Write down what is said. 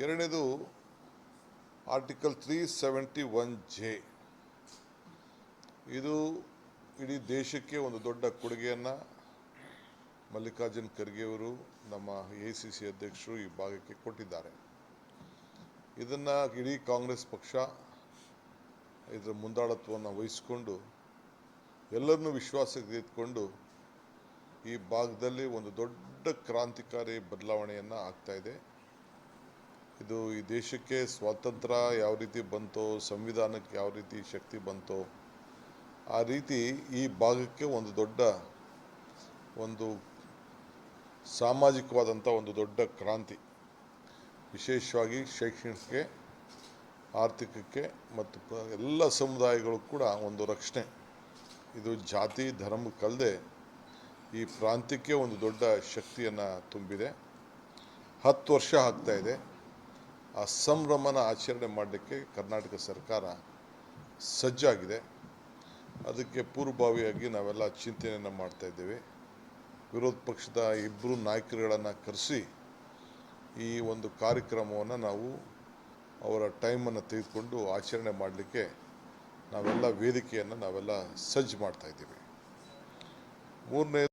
ಎರಡನೇದು article 371J. ಇದು ಇಡೀ ದೇಶಕ್ಕೆ ಒಂದು ದೊಡ್ಡ ಕೊಡುಗೆಯನ್ನು ಮಲ್ಲಿಕಾರ್ಜುನ್ ಖರ್ಗೆ ಅವರು, ನಮ್ಮ AICC ಅಧ್ಯಕ್ಷರು ಈ ಭಾಗಕ್ಕೆ ಕೊಟ್ಟಿದ್ದಾರೆ. ಇದನ್ನು ಇಡೀ ಕಾಂಗ್ರೆಸ್ ಪಕ್ಷ ಇದರ ಮುಂದಾಳತ್ವವನ್ನು ವಹಿಸಿಕೊಂಡು ಎಲ್ಲರನ್ನೂ ವಿಶ್ವಾಸಕ್ಕೆ ತೆಗೆದುಕೊಂಡು ಈ ಭಾಗದಲ್ಲಿ ಒಂದು ದೊಡ್ಡ ಕ್ರಾಂತಿಕಾರಿ ಬದಲಾವಣೆಯನ್ನು ಆಗ್ತಾ ಇದೆ. ಇದು ಈ ದೇಶಕ್ಕೆ ಸ್ವಾತಂತ್ರ್ಯ ಯಾವ ರೀತಿ ಬಂತೋ, ಸಂವಿಧಾನಕ್ಕೆ ಯಾವ ರೀತಿ ಶಕ್ತಿ ಬಂತೋ, ಆ ರೀತಿ ಈ ಭಾಗಕ್ಕೆ ಒಂದು ದೊಡ್ಡ ಒಂದು ಸಾಮಾಜಿಕವಾದಂಥ ಒಂದು ದೊಡ್ಡ ಕ್ರಾಂತಿ, ವಿಶೇಷವಾಗಿ ಶೈಕ್ಷಣಿಕಕ್ಕೆ, ಆರ್ಥಿಕಕ್ಕೆ ಮತ್ತು ಎಲ್ಲ ಸಮುದಾಯಗಳು ಕೂಡ ಒಂದು ರಕ್ಷಣೆ. ಇದು ಜಾತಿ ಧರ್ಮಕ್ಕಲ್ಲದೆ ಈ ಪ್ರಾಂತ್ಯಕ್ಕೆ ಒಂದು ದೊಡ್ಡ ಶಕ್ತಿಯನ್ನು ತುಂಬಿದೆ. 10 ವರ್ಷ ಆಗ್ತಾ ಇದೆ. ಆ ಸಂಭ್ರಮನ ಆಚರಣೆ ಮಾಡಲಿಕ್ಕೆ ಕರ್ನಾಟಕ ಸರ್ಕಾರ ಸಜ್ಜಾಗಿದೆ. ಅದಕ್ಕೆ ಪೂರ್ವಭಾವಿಯಾಗಿ ನಾವೆಲ್ಲ ಚಿಂತನೆಯನ್ನು ಮಾಡ್ತಾ ಇದ್ದೇವೆ. ವಿರೋಧ ಪಕ್ಷದ ಇಬ್ಬರು ನಾಯಕರುಗಳನ್ನು ಕರೆಸಿ ಈ ಒಂದು ಕಾರ್ಯಕ್ರಮವನ್ನು ನಾವು ಅವರ ಟೈಮನ್ನು ತೆಗೆದುಕೊಂಡು ಆಚರಣೆ ಮಾಡಲಿಕ್ಕೆ ನಾವೆಲ್ಲ ವೇದಿಕೆಯನ್ನು ನಾವೆಲ್ಲ ಸಜ್ಜು ಮಾಡ್ತಾ ಇದ್ದೀವಿ. ಮೂರನೇ